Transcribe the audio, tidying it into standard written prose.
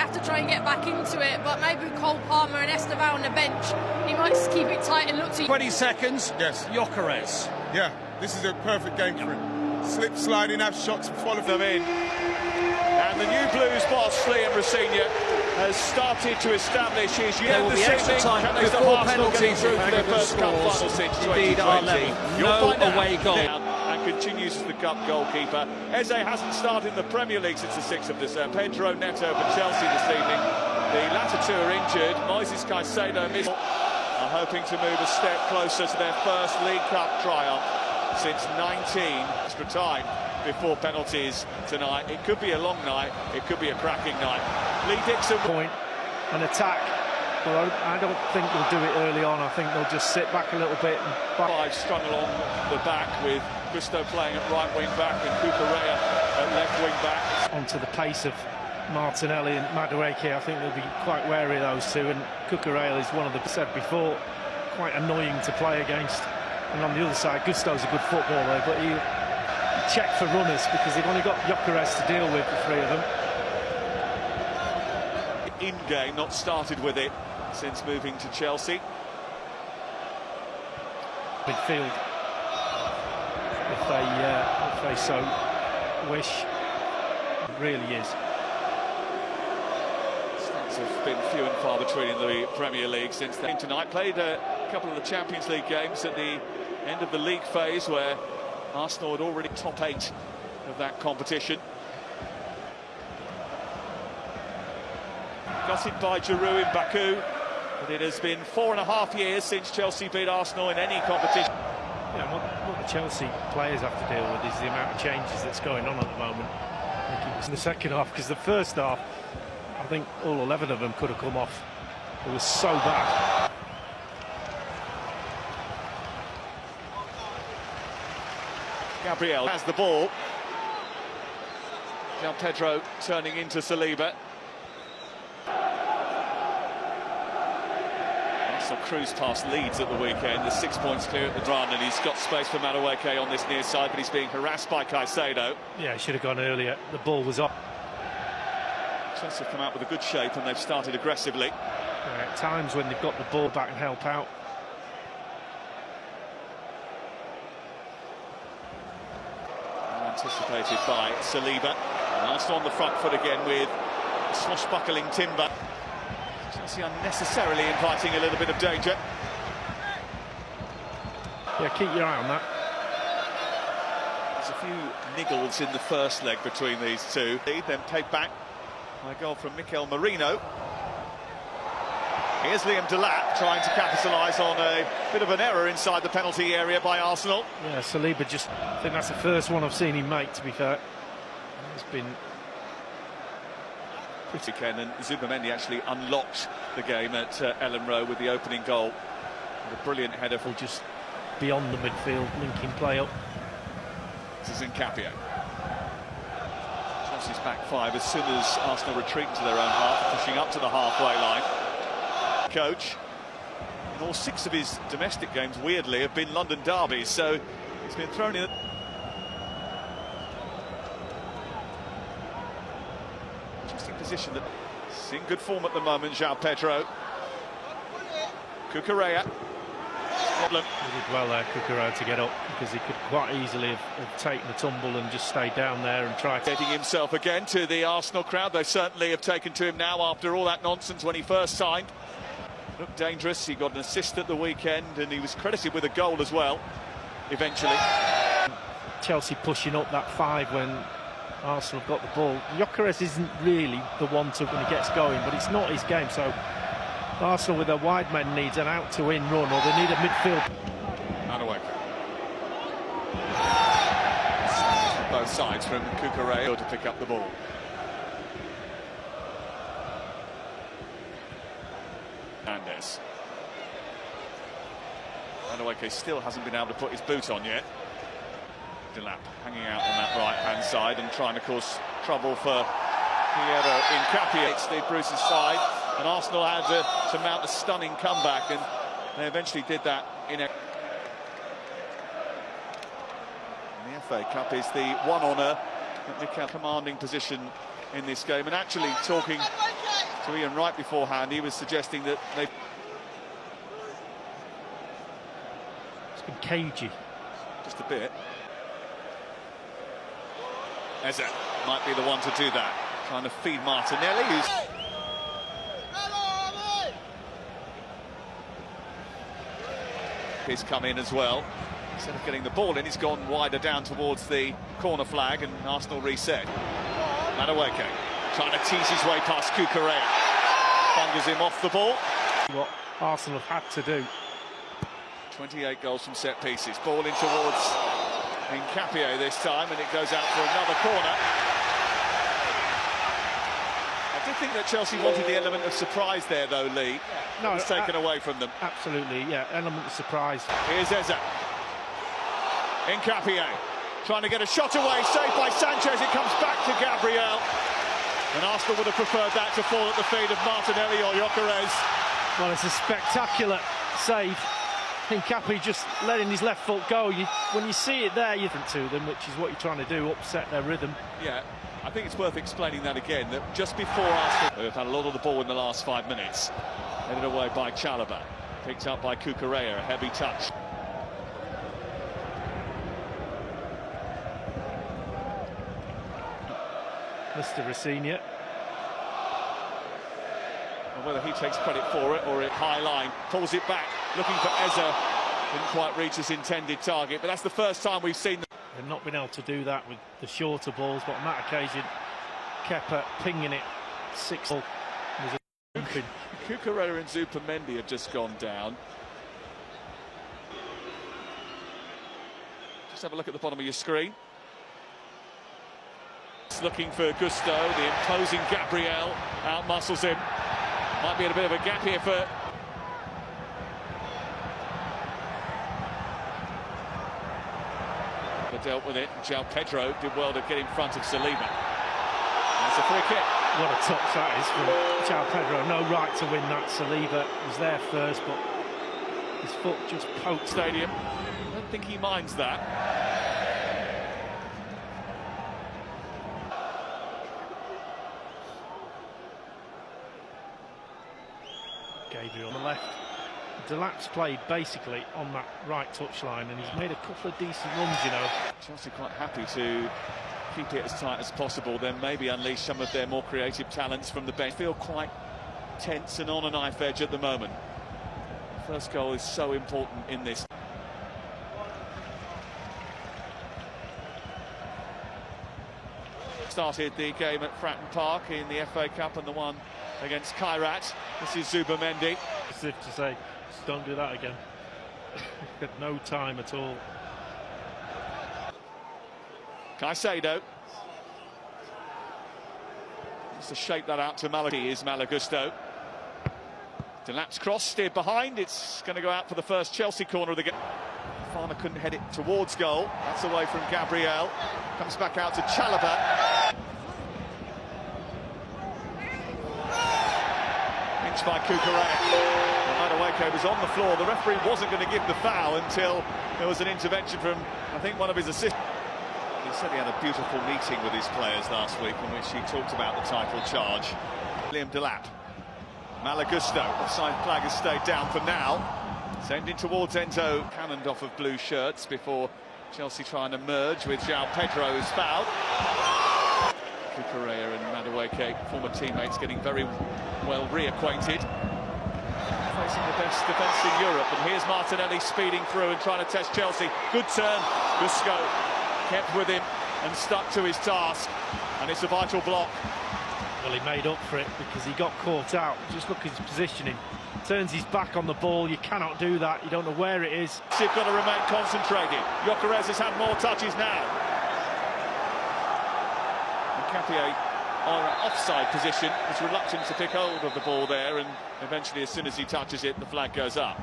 have to try and get back into it, but maybe Cole Palmer and Estevao on the bench, he might just keep it tight and look to... 20 seconds. Yes. Gyökeres. Yeah, this is a perfect game for him. Slip, sliding, have shots, follow them in. And the new Blues boss, Liam Rosenior, has started to establish his There will be extra time before penalties through their first cup final scores. since Indeed, 2020. our level. No away goal. And continues as the cup goalkeeper. Eze hasn't started in the Premier League since the 6th of December. Pedro Neto for Chelsea this evening. The latter two are injured. Moises Caicedo are hoping to move a step closer to their first League Cup triumph since 19 extra time before penalties tonight. It could be a long night, it could be a cracking night. Lee Dixon... Point, an attack, but I don't think they'll do it early on. I think they'll just sit back a little bit. And Five strung along the back with Gusto playing at right wing back and Cucurella at left wing back. Onto the pace of Martinelli and Madueke, I think they'll be quite wary of those two, and Cucurella is one of the, said before, quite annoying to play against. And on the other side, Gusto's a good footballer, but he checked for runners because they've only got Gyökeres to deal with, the three of them. In-game, not started with it since moving to Chelsea. Midfield, if they so wish, it really is. Stats have been few and far between in the Premier League since then. Tonight played a couple of the Champions League games at the end of the league phase where Arsenal had already top 8 of that competition. Gutted by Giroud in Baku, but it has been 4.5 years since Chelsea beat Arsenal in any competition. Yeah, what the Chelsea players have to deal with is the amount of changes that's going on at the moment. I think it was in the second half, because the first half, I think all 11 of them could have come off. It was so bad. Gabriel has the ball. João Pedro turning into Saliba. Arsenal cruise past Leeds at the weekend. There's 6 points clear at the run, and he's got space for Madueke on this near side, but he's being harassed by Caicedo. Yeah, he should have gone earlier. The ball was up. Chelsea have come out with a good shape, and they've started aggressively. At times when they've got the ball back and help out. Anticipated by Saliba. And Arsenal on the front foot again with swashbuckling Timber. Chelsea unnecessarily inviting a little bit of danger. Yeah, keep your eye on that. There's a few niggles in the first leg between these two. Then paid back by a goal from Mikel Merino. Here's Liam Delap trying to capitalise on a bit of an error inside the penalty area by Arsenal. Yeah, Saliba just... I think that's the first one I've seen him make, to be fair. It's been... pretty Ken, and Zubamendi actually unlocked the game at Ellen Rowe with the opening goal. And a brilliant header from just beyond the midfield, linking play up. This is Incapio. Chelsea's back five as soon as Arsenal retreat into their own half, pushing up to the halfway line. Coach, in all 6 of his domestic games, weirdly, have been London derbies, so he's been thrown in. Interesting position. That's in good form at the moment, João Pedro. Cucurella. Problem. He did well there, Cucurella, to get up, because he could quite easily have taken the tumble and just stayed down there and tried to... Getting himself again to the Arsenal crowd. They certainly have taken to him now after all that nonsense when he first signed. Looked dangerous. He got an assist at the weekend and he was credited with a goal as well, eventually. Chelsea pushing up that 5 when Arsenal have got the ball. Gyökeres isn't really the one to when he gets going, but it's not his game, so Arsenal with their wide men needs an out-to-in run, or they need a midfield. Madueke. Both sides from Cucurella to pick up the ball. Hernandez. Madueke still hasn't been able to put his boot on yet. Delap hanging out on that right-hand side and trying to cause trouble for Piero Incapio. It's Steve Bruce's side, and Arsenal had to mount a stunning comeback, and they eventually did that in a... And the FA Cup is the one honour that Mikel commanding position in this game, and actually talking to Ian Wright beforehand, he was suggesting that they... It's been cagey. Just a bit. Eze might be the one to do that. Trying to feed Martinelli, who's... He's come in as well. Instead of getting the ball in, he's gone wider down towards the corner flag, and Arsenal reset. Madueke trying to tease his way past Cucurella. Bungles him off the ball. What Arsenal have had to do. 28 goals from set pieces. Ball in towards Nkapie this time, and it goes out for another corner. I did think that Chelsea wanted the element of surprise there, though, Lee. No, it's taken away from them. Absolutely, yeah. Element of surprise. Here's Eze. Nkapie trying to get a shot away, saved by Sanchez. It comes back to Gabriel. And Arsenal would have preferred that to fall at the feet of Martinelli or Gyökeres. Well, it's a spectacular save. Nkapie just letting his left foot go. When you see it there, you're different to them, which is what you're trying to do, upset their rhythm. Yeah, I think it's worth explaining that again, that just before Arsenal have had a lot of the ball in the last 5 minutes. Headed away by Chalobah. Picked up by Cucurella, a heavy touch. Mr. Rosenior. And whether he takes credit for it or it high line, pulls it back, looking for Eze. Didn't quite reach his intended target, but that's the first time we've seen them. They've not been able to do that with the shorter balls, but on that occasion, Kepa pinging it 6-0. Cucurella and Zubimendi have just gone down. Just have a look at the bottom of your screen. Looking for Gusto, the imposing Gabriel outmuscles him. Might be in a bit of a gap here for... But dealt with it. João Pedro did well to get in front of Saliba. That's a free kick. What a touch that is from João Pedro. No right to win that. Saliba was there first, but his foot just poked. Stadium. I don't think he minds that. Gabriel on the left. Delap's played basically on that right touchline, and he's made a couple of decent runs, you know. Chelsea quite happy to keep it as tight as possible, then maybe unleash some of their more creative talents from the bench. Feel quite tense and on a knife edge at the moment. First goal is so important in this. Started the game at Fratton Park in the FA Cup and the one against Kairat. This is Zubimendi. As if to say, don't do that again. No time at all. Caicedo. Just to shape that out to Malagusto is Malo Gusto. Delap's cross steered behind. It's going to go out for the first Chelsea corner of the game. Farmer couldn't head it towards goal. That's away from Gabriel. Comes back out to Chalobah. Pinched by Cucurella. Madueke was on the floor. The referee wasn't going to give the foul until there was an intervention from, I think, one of his assistants. He said he had a beautiful meeting with his players last week in which he talked about the title charge. Liam Delap. Malo Gusto. Offside flag has stayed down for now. Sending towards Enzo. Cannoned off of blue shirts before Chelsea trying to merge with João Pedro, who's fouled. Cucurella and Madueke, former teammates, getting very well reacquainted. Facing the best defence in Europe, and here's Martinelli speeding through and trying to test Chelsea. Good turn. Gusto kept with him and stuck to his task, and it's a vital block. Well, he made up for it because he got caught out. Just look at his positioning. Turns his back on the ball. You cannot do that. You don't know where it is. You've got to remain concentrated. Gyökeres has had more touches now. Nkapie on an offside position was reluctant to pick hold of the ball there, and eventually, as soon as he touches it, the flag goes up.